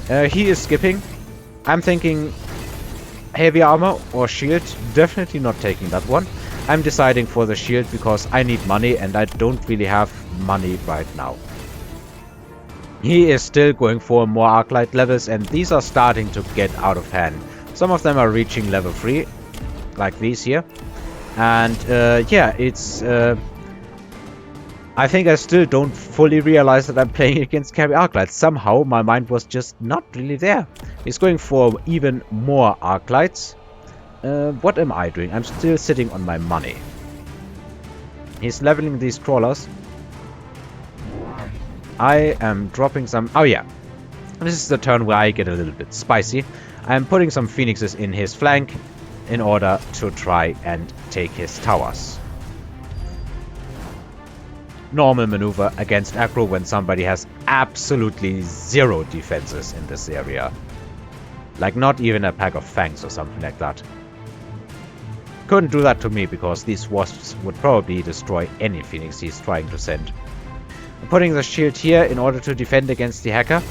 He is skipping. I'm thinking heavy armor or shield. Definitely not taking that one. I'm deciding for the shield because I need money and I don't really have money right now. He is still going for more Arclight levels and these are starting to get out of hand. Some of them are reaching level 3, like these here. And yeah, it's... I think I still don't fully realize that I'm playing against carry Arclights. Somehow my mind was just not really there. He's going for even more Arclights. What am I doing? I'm still sitting on my money. He's leveling these crawlers. I am dropping some... Oh yeah. This is the turn where I get a little bit spicy. I'm putting some phoenixes in his flank in order to try and take his towers. Normal maneuver against aggro when somebody has absolutely zero defenses in this area. Like not even a pack of fangs or something like that. Couldn't do that to me because these wasps would probably destroy any phoenix he's trying to send. I'm putting the shield here in order to defend against the hacker.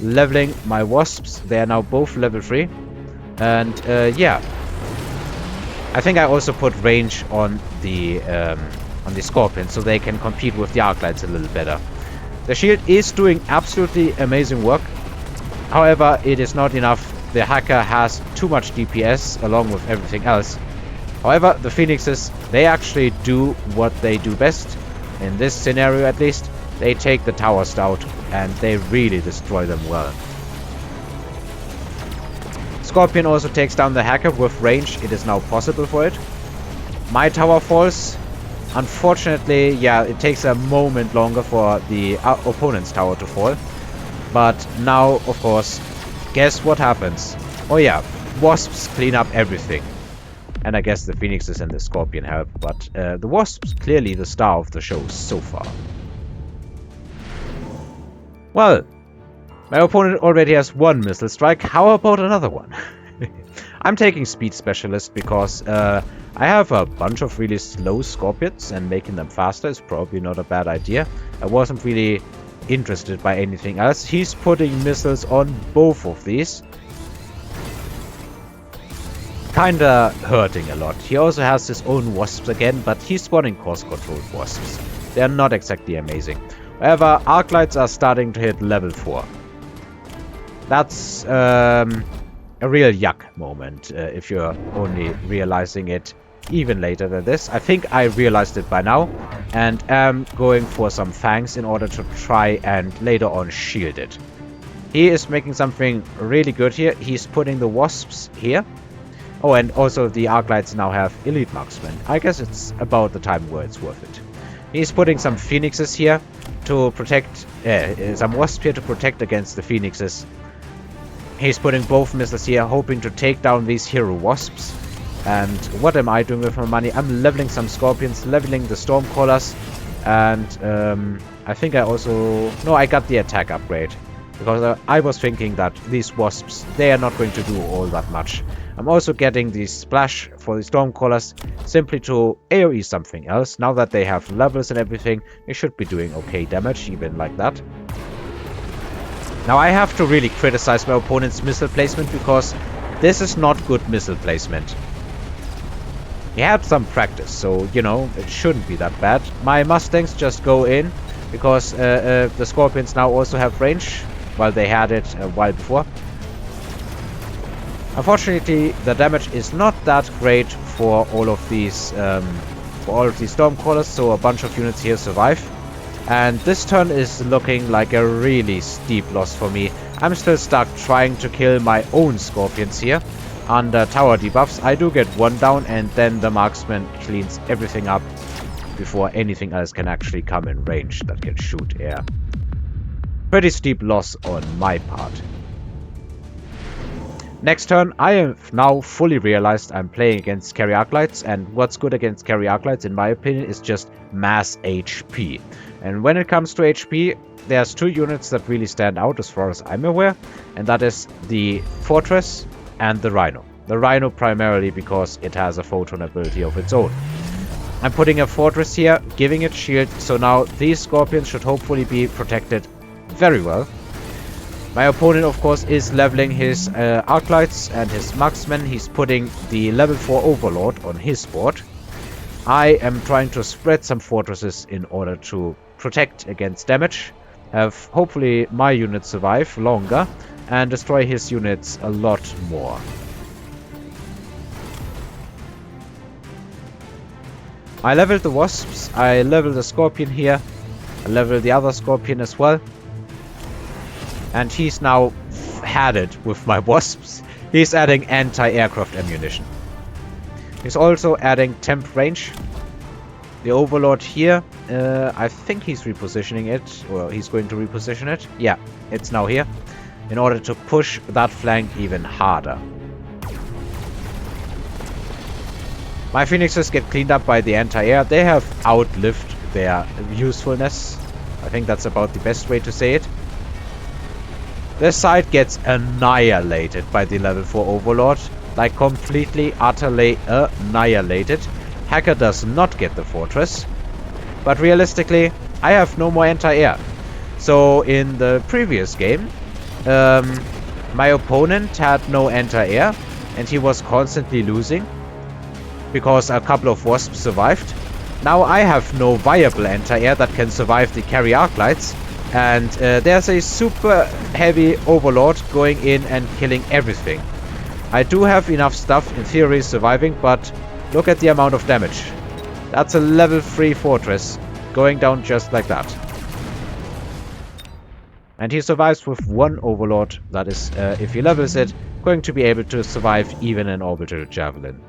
Leveling my wasps. They are now both level 3. And yeah. I think I also put range on the scorpion so they can compete with the Arclights a little better. The shield is doing absolutely amazing work. However, it is not enough. The hacker has too much DPS along with everything else. However, the phoenixes, they actually do what they do best. In this scenario at least, they take the towers out and they really destroy them well. Scorpion also takes down the hacker with range. It is now possible for it. My tower falls. Unfortunately, yeah, it takes a moment longer for the opponent's tower to fall. But now, of course, guess what happens? Oh yeah, wasps clean up everything. And I guess the phoenixes and the scorpion help, but the wasps clearly the star of the show so far. Well, my opponent already has one missile strike. How about another one? I'm taking speed specialist because I have a bunch of really slow scorpions and making them faster is probably not a bad idea. I wasn't really interested by anything else. He's putting missiles on both of these. Kinda hurting a lot. He also has his own wasps again, but he's spawning course-controlled wasps. They're not exactly amazing. However, Arclights are starting to hit level 4. That's a real yuck moment if you're only realizing it even later than this. I think I realized it by now and am going for some fangs in order to try and later on shield it. He is making something really good here. He's putting the wasps here. Oh, and also the Arclights now have elite marksmen. I guess it's about the time where it's worth it. He's putting some phoenixes here to protect, some wasps here to protect against the phoenixes. He's putting both missiles here, hoping to take down these hero wasps. And what am I doing with my money? I'm leveling some scorpions, leveling the stormcrawlers, and I think I also... No, I got the attack upgrade. Because I was thinking that these wasps, they are not going to do all that much. I'm also getting the splash for the stormcrawlers simply to AoE something else. Now that they have levels and everything, they should be doing okay damage, even like that. Now I have to really criticize my opponent's missile placement because this is not good missile placement. He had some practice, so, you know, it shouldn't be that bad. My Mustangs just go in because the Scorpions now also have range, while they had it a while before. Unfortunately, the damage is not that great for all of these Stormcrawlers, so a bunch of units here survive. And this turn is looking like a really steep loss for me. I'm still stuck trying to kill my own Scorpions here under tower debuffs. I do get one down, and then the marksman cleans everything up before anything else can actually come in range that can shoot air. Pretty steep loss on my part. Next turn, I have now fully realized I'm playing against carry Arclights, and what's good against carry Arclights, in my opinion, is just mass HP. And when it comes to HP, there's two units that really stand out as far as I'm aware, and that is the Fortress and the Rhino. The Rhino primarily because it has a photon ability of its own. I'm putting a Fortress here, giving it shield, so now these Scorpions should hopefully be protected very well. My opponent, of course, is leveling his Arclights and his Marksmen. He's putting the level 4 Overlord on his board. I am trying to spread some fortresses in order to protect against damage. Have hopefully my units survive longer and destroy his units a lot more. I leveled the Wasps. I leveled the Scorpion here. I leveled the other Scorpion as well. And he's now had it with my Wasps. He's adding anti-aircraft ammunition. He's also adding temp range. The Overlord here, I think he's repositioning it. Or he's going to reposition it. Yeah, it's now here. In order to push that flank even harder. My Phoenixes get cleaned up by the anti-air. They have outlived their usefulness. I think that's about the best way to say it. This side gets annihilated by the level 4 Overlord. Like completely, utterly annihilated. Hacker does not get the fortress. But realistically, I have no more anti-air. So in the previous game, my opponent had no anti-air. And he was constantly losing. Because a couple of Wasps survived. Now I have no viable anti-air that can survive the carry Arclights. And there's a super heavy Overlord going in and killing everything. I do have enough stuff in theory surviving, but look at the amount of damage. That's a level 3 fortress going down just like that. And he survives with one Overlord that is, if he levels it, going to be able to survive even an orbital javelin.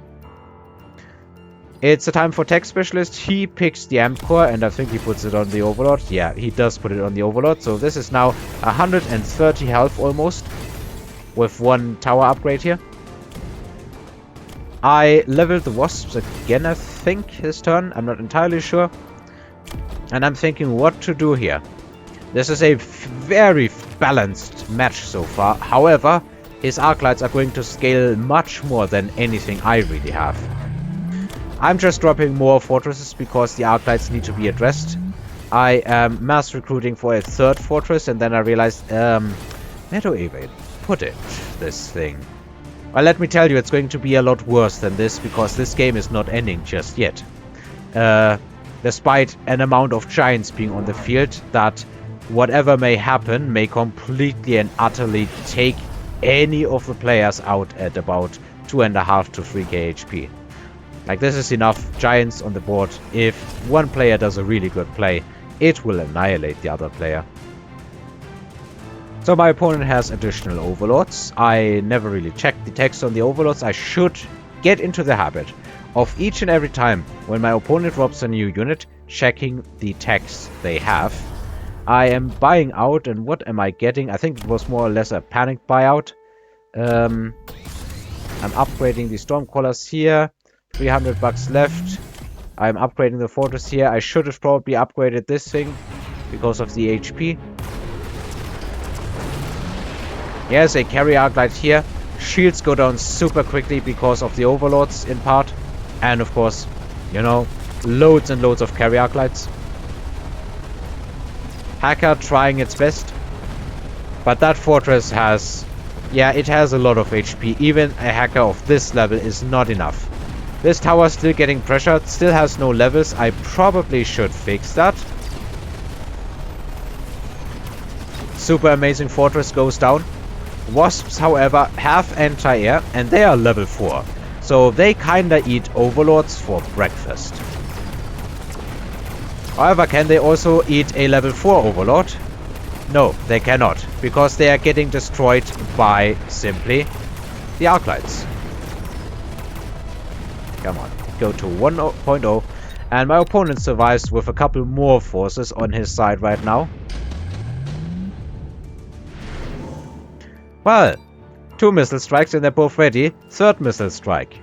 It's a time for Tech Specialist. He picks the Amp Core and I think he puts it on the Overlord. Yeah, he does put it on the Overlord. So this is now 130 health almost. With one tower upgrade here. I leveled the Wasps again, I think, this turn. I'm not entirely sure. And I'm thinking what to do here. This is a very balanced match so far. However, his Arclights are going to scale much more than anything I really have. I'm just dropping more fortresses because the Arclights need to be addressed. I am mass recruiting for a third fortress and then I realized, where do I even put it, this thing? Well, let me tell you, it's going to be a lot worse than this because this game is not ending just yet. Despite an amount of giants being on the field, that whatever may happen may completely and utterly take any of the players out at about 2.5 to 3k HP. Like, this is enough giants on the board. If one player does a really good play, it will annihilate the other player. So my opponent has additional Overlords. I never really checked the text on the Overlords. I should get into the habit of each and every time when my opponent drops a new unit, checking the text they have. I am buying out, and what am I getting? I think it was more or less a panic buyout. I'm upgrading the Stormcrawlers here. 300 bucks left. I'm upgrading the fortress here. I should have probably upgraded this thing because of the HP. Yes, a carry Arclight here. Shields go down super quickly because of the Overlords in part. And of course, you know, loads and loads of carry Arclights. Hacker trying its best. But that fortress has... yeah, it has a lot of HP. Even a hacker of this level is not enough. This tower still getting pressured, still has no levels. I probably should fix that. Super amazing fortress goes down. Wasps, however, have anti-air and they are level 4. So they kinda eat Overlords for breakfast. However, can they also eat a level 4 Overlord? No, they cannot. Because they are getting destroyed by simply the Arclights. Come on, go to 1.0. And my opponent survives with a couple more forces on his side right now. Well, 2 missile strikes and they're both ready. 3rd missile strike.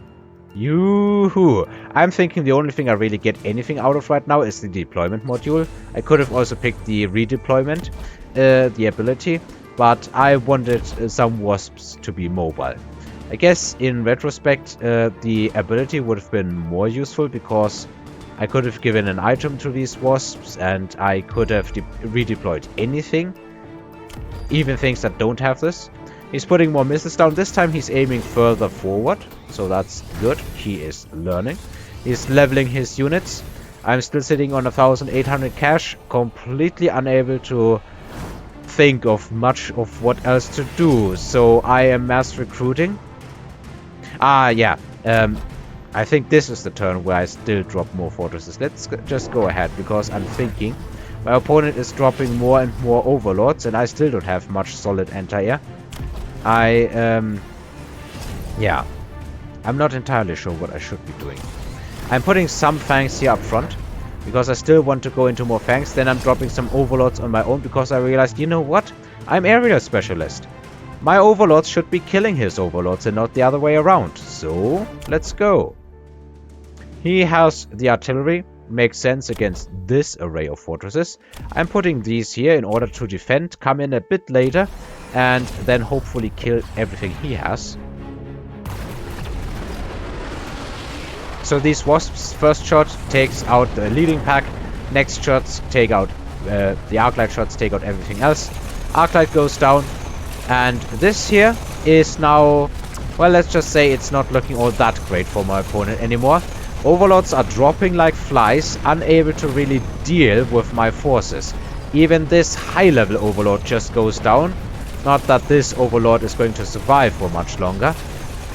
Yoo-hoo. I'm thinking the only thing I really get anything out of right now is the deployment module. I could have also picked the redeployment, the ability, but I wanted some Wasps to be mobile. I guess in retrospect the ability would have been more useful because I could have given an item to these Wasps and I could have redeployed anything. even things that don't have this. He's putting more missiles down. This time he's aiming further forward, so that's good. He is learning. He's leveling his units. I'm still sitting on 1,800 cash, completely unable to think of much of what else to do. So I am mass recruiting. Yeah. I think this is the turn where I still drop more fortresses. Let's just go ahead, because I'm thinking my opponent is dropping more and more overlords, and I still don't have much solid anti-air. Yeah. I'm not entirely sure what I should be doing. I'm putting some fangs here up front, because I still want to go into more fangs. Then I'm dropping some overlords on my own, because I realized, you know what? I'm aerial specialist. My overlords should be killing his overlords and not the other way around. So, let's go. He has the artillery. Makes sense against this array of fortresses. I'm putting these here in order to defend, come in a bit later, and then hopefully kill everything he has. So these wasps, first shot takes out the leading pack, next shots take out the arclight shots take out everything else. Arclight goes down, and this here is now, well, let's just say it's not looking all that great for my opponent anymore. Overlords are dropping like flies, unable to really deal with my forces. Even this high-level overlord just goes down. Not that this overlord is going to survive for much longer.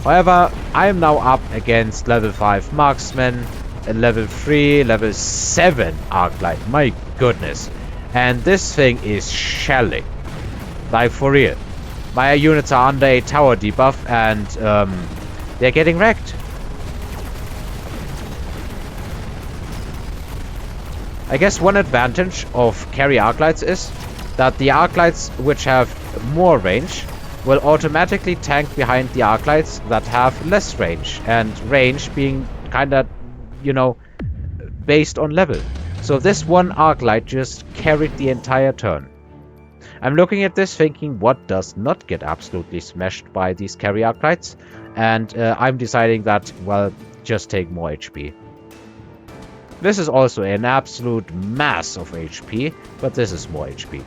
However, I am now up against level 5 marksmen, and level 3, level 7 arclight. My goodness. And this thing is shelling. Like, for real. My units are under a tower debuff, and they're getting wrecked. I guess one advantage of carry arclights is that the arclights which have more range will automatically tank behind the arclights that have less range, and range being kinda, you know, based on level. So this one arclight just carried the entire turn. I'm looking at this thinking, what does not get absolutely smashed by these carry arclights? And I'm deciding that, well, just take more HP. This is also an absolute mass of HP, but this is more HP.